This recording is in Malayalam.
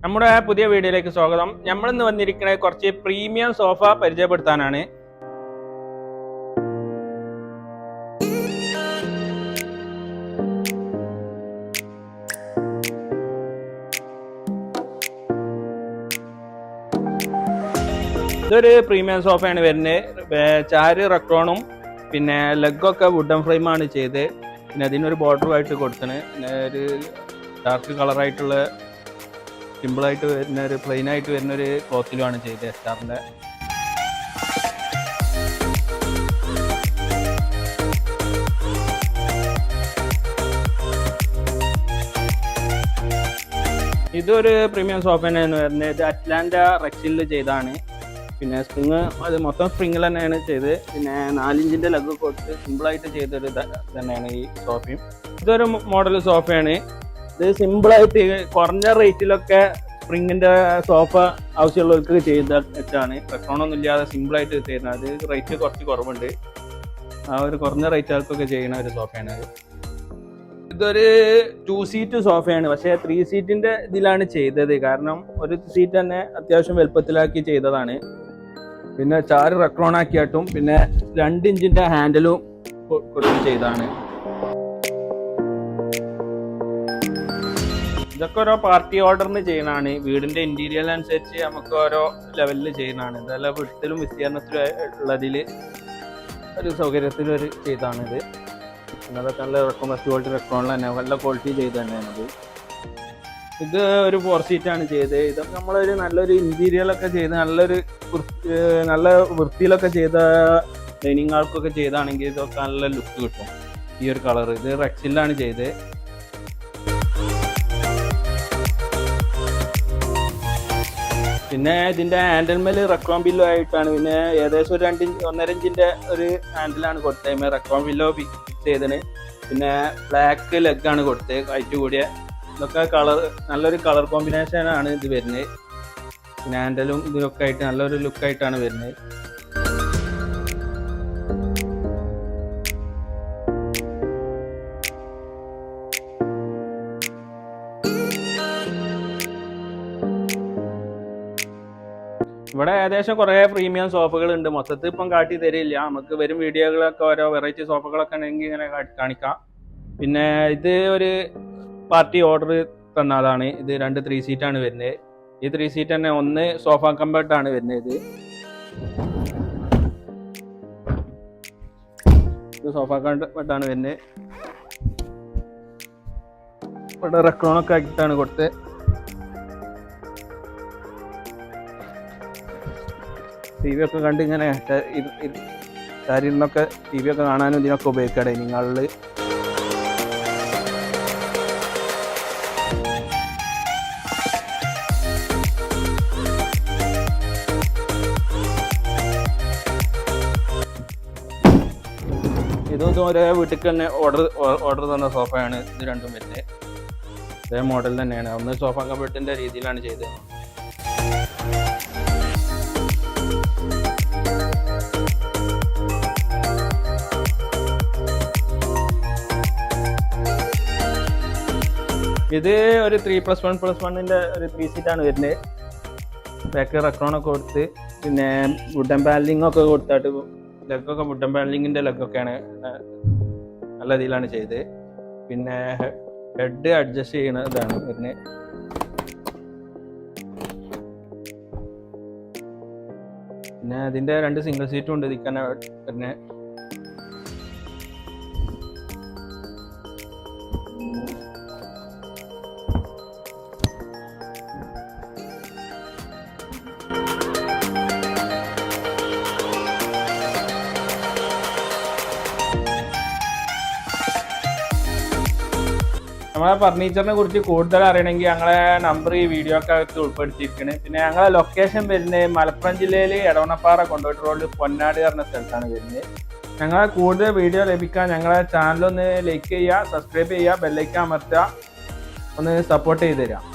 നമ്മുടെ പുതിയ വീഡിയോയിലേക്ക് സ്വാഗതം. നമ്മൾ ഇന്ന് വന്നിരിക്കുന്നത് കുറച്ച് പ്രീമിയം സോഫ പരിചയപ്പെടുത്താനാണ്. ഇതൊരു പ്രീമിയം സോഫയാണ് വരുന്നത്. ചാര് റക്രോണും പിന്നെ ലെഗൊക്കെ വുഡൻ ഫ്രെയിമാണ് ചെയ്ത്. പിന്നെ അതിനൊരു ബോർഡറുമായിട്ട് കൊടുത്തത്. പിന്നെ ഒരു ഡാർക്ക് കളറായിട്ടുള്ള സിമ്പിളായിട്ട് വരുന്ന ഒരു പ്ലെയിൻ ആയിട്ട് വരുന്ന ഒരു ക്ലോത്തിലുമാണ് ചെയ്തത് എസ്റ്റാറിൻ്റെ. ഇതൊരു പ്രീമിയം സോഫ തന്നെയാണ് വരുന്നത്. ഇത് അറ്റ്ലാന്റ റെക്സിലിൽ ചെയ്താണ്. പിന്നെ സ്പ്രിങ് അത് മൊത്തം സ്പ്രിങ്ങിൽ തന്നെയാണ് ചെയ്ത്. പിന്നെ 4 ഇഞ്ചിൻ്റെ ലെഗ് കൊടുത്ത് സിമ്പിളായിട്ട് ചെയ്തൊരു തന്നെയാണ് ഈ സോഫയും. ഇതൊരു മോഡൽ സോഫയാണ്. ഇത് സിമ്പിളായിട്ട് കുറഞ്ഞ റേറ്റിലൊക്കെ സ്പ്രിങ്ങിൻ്റെ സോഫ ആവശ്യമുള്ളവർക്ക് ചെയ്ത വെച്ചാണ്. റെക്കോണൊന്നും ഇല്ലാതെ സിമ്പിളായിട്ട് ചെയ്യുന്നത്. അത് റേറ്റ് കുറച്ച് കുറവുണ്ട്. ആ ഒരു കുറഞ്ഞ റേറ്റുകൾക്കൊക്കെ ചെയ്യുന്ന ഒരു സോഫയാണ് അത്. ഇതൊരു 2 സീറ്റ് സോഫയാണ്. പക്ഷേ 3 സീറ്റിൻ്റെ ഇതിലാണ് ചെയ്തത്. കാരണം ഒരു സീറ്റ് തന്നെ അത്യാവശ്യം വലുപ്പത്തിലാക്കി ചെയ്തതാണ്. പിന്നെ ചാര് റെക്രോൺ ആക്കിയിട്ടും പിന്നെ 2 ഇഞ്ചിൻ്റെ ഹാൻഡിലും കൊടുത്ത് ചെയ്തതാണ്. ഇതൊക്കെ ഓരോ പാർട്ടി ഓർഡറിന് ചെയ്യുന്നതാണ്. വീടിൻ്റെ ഇൻറ്റീരിയർ അനുസരിച്ച് നമുക്ക് ഓരോ ലെവലിൽ ചെയ്യുന്നതാണ്. ഇതെല്ലാം വിടത്തിലും വിസ്തീർണത്തിലും ഉള്ളതിൽ ഒരു സൗകര്യത്തിലൊരു ചെയ്താണിത്. അതൊക്കെ നല്ല ബെസ്റ്റ് ക്വാളിറ്റി റെക്രോണിൽ തന്നെ നല്ല ക്വാളിറ്റി ചെയ്ത് തന്നെയാണിത്. ഇത് ഒരു 4 സീറ്റാണ് ചെയ്തത്. ഇതൊക്കെ നമ്മളൊരു നല്ലൊരു ഇൻറ്റീരിയറൊക്കെ ചെയ്ത് നല്ല വൃത്തിയിലൊക്കെ ചെയ്ത ഡൈനിങ് ആൾക്കൊക്കെ ചെയ്താണെങ്കിൽ ഇതൊക്കെ നല്ല ലുക്ക് കിട്ടും. ഈ ഒരു കളർ ഇത് റെക്സിലാണ് ചെയ്തത്. പിന്നെ ഇതിൻ്റെ ഹാൻഡിൽമേൽ റെക്രോൺ ബില്ലോ ആയിട്ടാണ്. പിന്നെ ഏകദേശം ഒരു 1.5 ഇഞ്ചിൻ്റെ ഒരു ഹാൻഡിലാണ് കൊടുത്തത്. റെക്രോൺ ബില്ലോ ഫിക്സ് ചെയ്തതിന്. പിന്നെ ബ്ലാക്ക് ലെഗാണ് കൊടുത്തത്, ഹൈറ്റ് കൂടിയ. ഇതൊക്കെ നല്ലൊരു കളർ കോമ്പിനേഷനാണ് ഇത് വരുന്നത്. പിന്നെ ഹാൻഡിലും ഇതിലൊക്കെ ആയിട്ട് നല്ലൊരു ലുക്കായിട്ടാണ് വരുന്നത്. ഇവിടെ ഏകദേശം കുറേ പ്രീമിയം സോഫകളുണ്ട്. മൊത്തത്തിൽ ഇപ്പം കാട്ടി തരില്ല. നമുക്ക് വരും വീഡിയോകളൊക്കെ ഓരോ വെറൈറ്റി സോഫകളൊക്കെ ഉണ്ടെങ്കിൽ ഇങ്ങനെ കാണിക്കാം. പിന്നെ ഇത് ഒരു പാർട്ടി ഓർഡർ തന്നതാണ്. ഇത് 2 3 സീറ്റാണ് വരുന്നത്. ഈ 3 സീറ്റ് തന്നെ ഒന്ന് സോഫ കംഫർട്ടാണ് വരുന്നത്. ഇത് സോഫ കംഫർട്ടാണ് വരുന്നത്. ഇവിടെ റെക്രോണൊക്കെ ആക്കിയിട്ടാണ് കൊടുത്തത്. ടി വി ഒക്കെ കണ്ട് ഇങ്ങനെ സാരിന്നൊക്കെ ടി വി ഒക്കെ കാണാനും ഇതിനൊക്കെ ഉപയോഗിക്കാം ഡൈനിങ് ഹാളിൽ. ഇതും ഒരേ വീട്ടിൽ തന്നെ ഓർഡർ തന്ന സോഫയാണ്. ഇത് രണ്ടും വരുന്നത് ഇതേ മോഡൽ തന്നെയാണ്. ഒന്ന് സോഫ കംഫർട്ടിൻ്റെ രീതിയിലാണ് ചെയ്തത്. ഇത് ഒരു 3+1+1 ഒരു 3 സീറ്റാണ് വരുന്നത്. ബാക്ക് റെക്രോണൊക്കെ കൊടുത്ത് പിന്നെ വുഡൻ പാനലിംഗ് ഒക്കെ കൊടുത്തിട്ട് ലെഗൊക്കെ വുഡൻ പാനലിങ്ങിൻ്റെ ലെഗൊക്കെയാണ് നല്ല രീതിയിലാണ് ചെയ്തത്. പിന്നെ ഹെഡ് അഡ്ജസ്റ്റ് ചെയ്യുന്ന ഇതാണ് വരുന്നത്. പിന്നെ അതിൻ്റെ 2 സിംഗിൾ സീറ്റും ഉണ്ട് ഇതിൽ തന്നെ വരുന്നത്. നമ്മളെ ഫർണിച്ചറിനെ കുറിച്ച് കൂടുതൽ അറിയണമെങ്കിൽ ഞങ്ങളെ നമ്പർ ഈ വീഡിയോ ഒക്കെ ഉൾപ്പെടുത്തിയിരിക്കുന്നത്. പിന്നെ ഞങ്ങളെ ലൊക്കേഷൻ വരുന്നത് മലപ്പുറം ജില്ലയിൽ എടവണ്ണപ്പാറ കൊണ്ടോട്ടി റോഡിൽ പൊന്നാട് പറഞ്ഞ സ്ഥലത്താണ് വരുന്നത്. ഞങ്ങളെ കൂടുതൽ വീഡിയോ ലഭിക്കാൻ ഞങ്ങളെ ചാനലൊന്ന് ലൈക്ക് ചെയ്യുക, സബ്സ്ക്രൈബ് ചെയ്യുക, ബെല്ലൈക്കൻ അമർത്തുക, ഒന്ന് സപ്പോർട്ട് ചെയ്ത് തരാം.